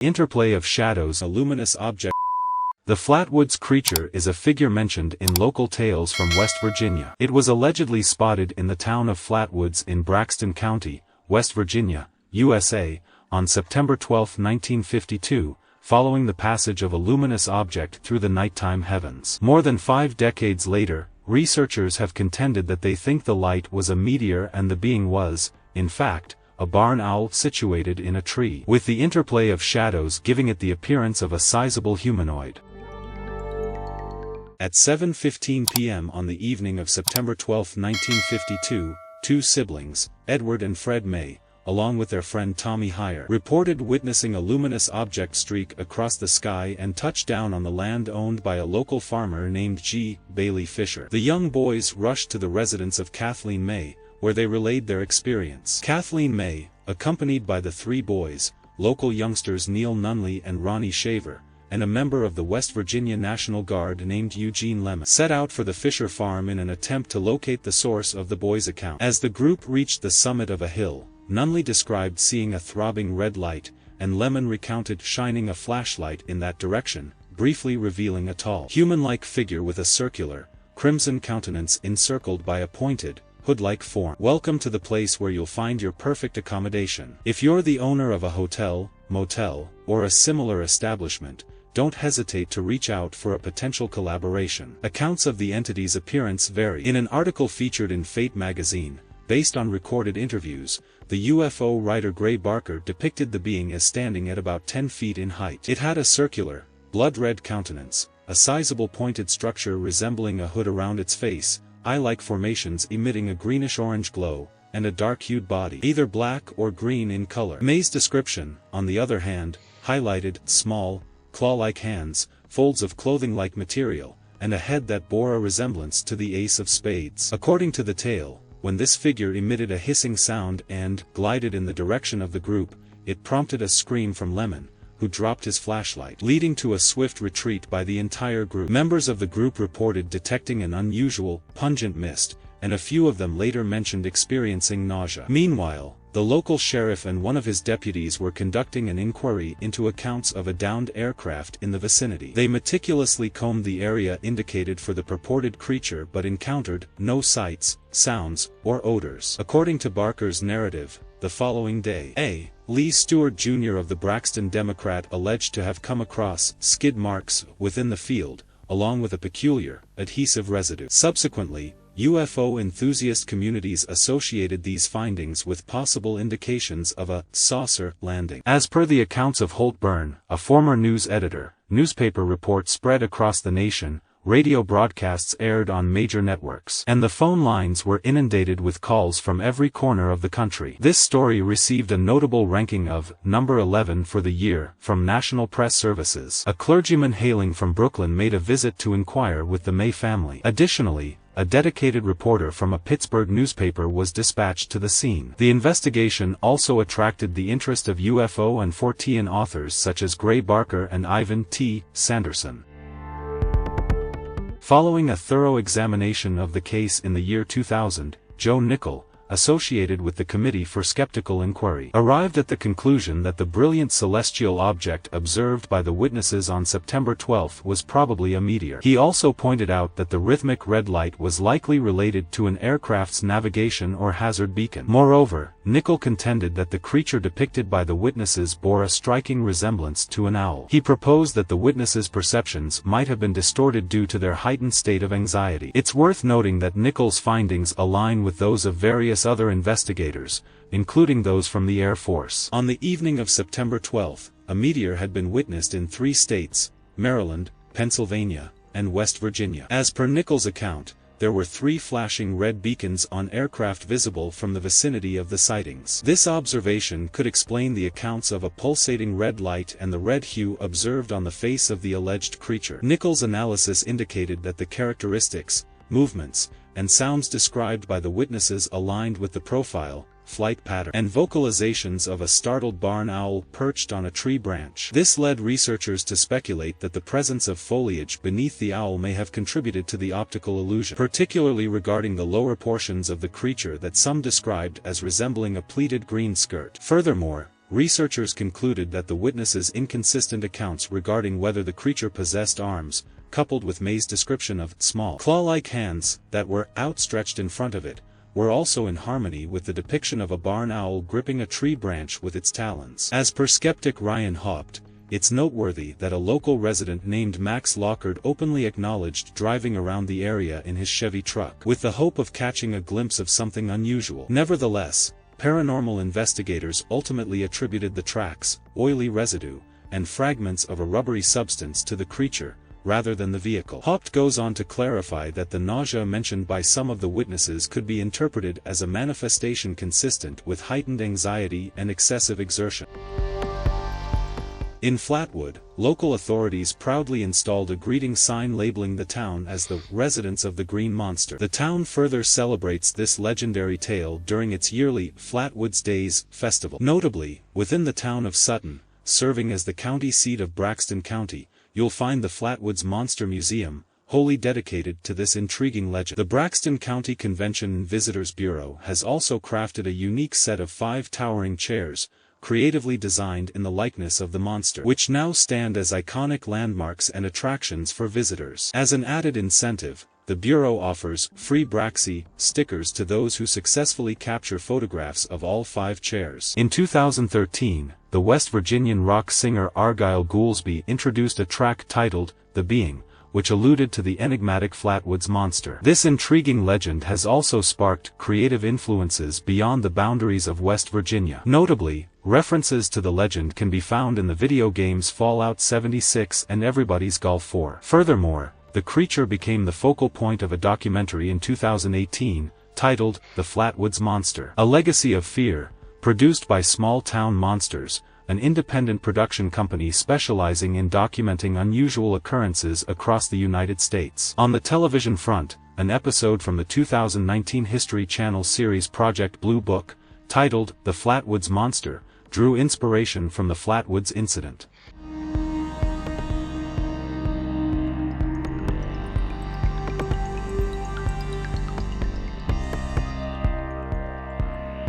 Interplay of shadows, a luminous object. The Flatwoods creature is a figure mentioned in local tales from West Virginia. It was allegedly spotted in the town of Flatwoods in Braxton County, West Virginia, USA, on September 12, 1952, following the passage of a luminous object through the nighttime heavens. More than 5 decades later, researchers have contended that they think the light was a meteor and the being was, in fact, a barn owl situated in a tree, with the interplay of shadows giving it the appearance of a sizable humanoid. At 7:15 p.m. on the evening of September 12, 1952, 2 siblings, Edward and Fred May, along with their friend Tommy Heyer, reported witnessing a luminous object streak across the sky and touch down on the land owned by a local farmer named G. Bailey Fisher. The young boys rushed to the residence of Kathleen May, where they relayed their experience. Kathleen May, accompanied by the 3 boys, local youngsters Neil Nunley and Ronnie Shaver, and a member of the West Virginia National Guard named Eugene Lemon, set out for the Fisher farm in an attempt to locate the source of the boys' account. As the group reached the summit of a hill, Nunley described seeing a throbbing red light, and Lemon recounted shining a flashlight in that direction, briefly revealing a tall, human-like figure with a circular, crimson countenance encircled by a pointed, hood-like form. "Welcome to the place where you'll find your perfect accommodation. If you're the owner of a hotel, motel, or a similar establishment, don't hesitate to reach out for a potential collaboration." Accounts of the entity's appearance vary. In an article featured in Fate magazine, based on recorded interviews, the UFO writer Gray Barker depicted the being as standing at about 10 feet in height. It had a circular, blood-red countenance, a sizable pointed structure resembling a hood around its face, eye-like formations emitting a greenish-orange glow, and a dark-hued body, either black or green in color. May's description, on the other hand, highlighted small, claw-like hands, folds of clothing-like material, and a head that bore a resemblance to the ace of spades. According to the tale, when this figure emitted a hissing sound and glided in the direction of the group, it prompted a scream from Lemon, who dropped his flashlight, leading to a swift retreat by the entire group. Members of the group reported detecting an unusual, pungent mist, and a few of them later mentioned experiencing nausea. Meanwhile, the local sheriff and one of his deputies were conducting an inquiry into accounts of a downed aircraft in the vicinity. They meticulously combed the area indicated for the purported creature but encountered no sights, sounds, or odors. According to Barker's narrative, the following day, A. Lee Stewart Jr. of the Braxton Democrat alleged to have come across skid marks within the field, along with a peculiar, adhesive residue. Subsequently, UFO enthusiast communities associated these findings with possible indications of a saucer landing. As per the accounts of Holt Byrne, a former news editor, newspaper reports spread across the nation, radio broadcasts aired on major networks, and the phone lines were inundated with calls from every corner of the country. This story received a notable ranking of number 11 for the year from National Press Services. A clergyman hailing from Brooklyn made a visit to inquire with the May family. Additionally, a dedicated reporter from a Pittsburgh newspaper was dispatched to the scene. The investigation also attracted the interest of UFO and Fortean authors such as Gray Barker and Ivan T. Sanderson. Following a thorough examination of the case in the year 2000, Joe Nickell, associated with the Committee for Skeptical Inquiry, arrived at the conclusion that the brilliant celestial object observed by the witnesses on September 12 was probably a meteor. He also pointed out that the rhythmic red light was likely related to an aircraft's navigation or hazard beacon. Moreover, Nickell contended that the creature depicted by the witnesses bore a striking resemblance to an owl. He proposed that the witnesses' perceptions might have been distorted due to their heightened state of anxiety. It's worth noting that Nickell's findings align with those of various other investigators, including those from the Air Force. On the evening of September 12, a meteor had been witnessed in 3 states, Maryland, Pennsylvania, and West Virginia. As per Nickell's account, there were 3 flashing red beacons on aircraft visible from the vicinity of the sightings. This observation could explain the accounts of a pulsating red light and the red hue observed on the face of the alleged creature. Nickell's analysis indicated that the characteristics, movements, and sounds described by the witnesses aligned with the profile, flight pattern, and vocalizations of a startled barn owl perched on a tree branch. This led researchers to speculate that the presence of foliage beneath the owl may have contributed to the optical illusion, particularly regarding the lower portions of the creature that some described as resembling a pleated green skirt. Furthermore, researchers concluded that the witnesses' inconsistent accounts regarding whether the creature possessed arms, coupled with May's description of small claw-like hands that were outstretched in front of it, were also in harmony with the depiction of a barn owl gripping a tree branch with its talons. As per skeptic Ryan Haupt, it's noteworthy that a local resident named Max Lockard openly acknowledged driving around the area in his Chevy truck with the hope of catching a glimpse of something unusual. Nevertheless, paranormal investigators ultimately attributed the tracks, oily residue, and fragments of a rubbery substance to the creature, rather than the vehicle. Haupt goes on to clarify that the nausea mentioned by some of the witnesses could be interpreted as a manifestation consistent with heightened anxiety and excessive exertion. In Flatwood, local authorities proudly installed a greeting sign labeling the town as the residence of the Green Monster. The town further celebrates this legendary tale during its yearly Flatwoods Days festival. Notably, within the town of Sutton, serving as the county seat of Braxton County, you'll find the Flatwoods Monster Museum, wholly dedicated to this intriguing legend. The Braxton County Convention and Visitors Bureau has also crafted a unique set of 5 towering chairs, creatively designed in the likeness of the monster, which now stand as iconic landmarks and attractions for visitors. As an added incentive, the Bureau offers free Braxy stickers to those who successfully capture photographs of all 5 chairs. In 2013, the West Virginian rock singer Argyle Goolsby introduced a track titled The Being, which alluded to the enigmatic Flatwoods monster. This intriguing legend has also sparked creative influences beyond the boundaries of West Virginia. Notably, references to the legend can be found in the video games Fallout 76 and Everybody's Golf 4. Furthermore, the creature became the focal point of a documentary in 2018, titled The Flatwoods Monster: A Legacy of Fear, produced by Small Town Monsters, an independent production company specializing in documenting unusual occurrences across the United States. On the television front, an episode from the 2019 History Channel series Project Blue Book, titled The Flatwoods Monster, drew inspiration from the Flatwoods incident.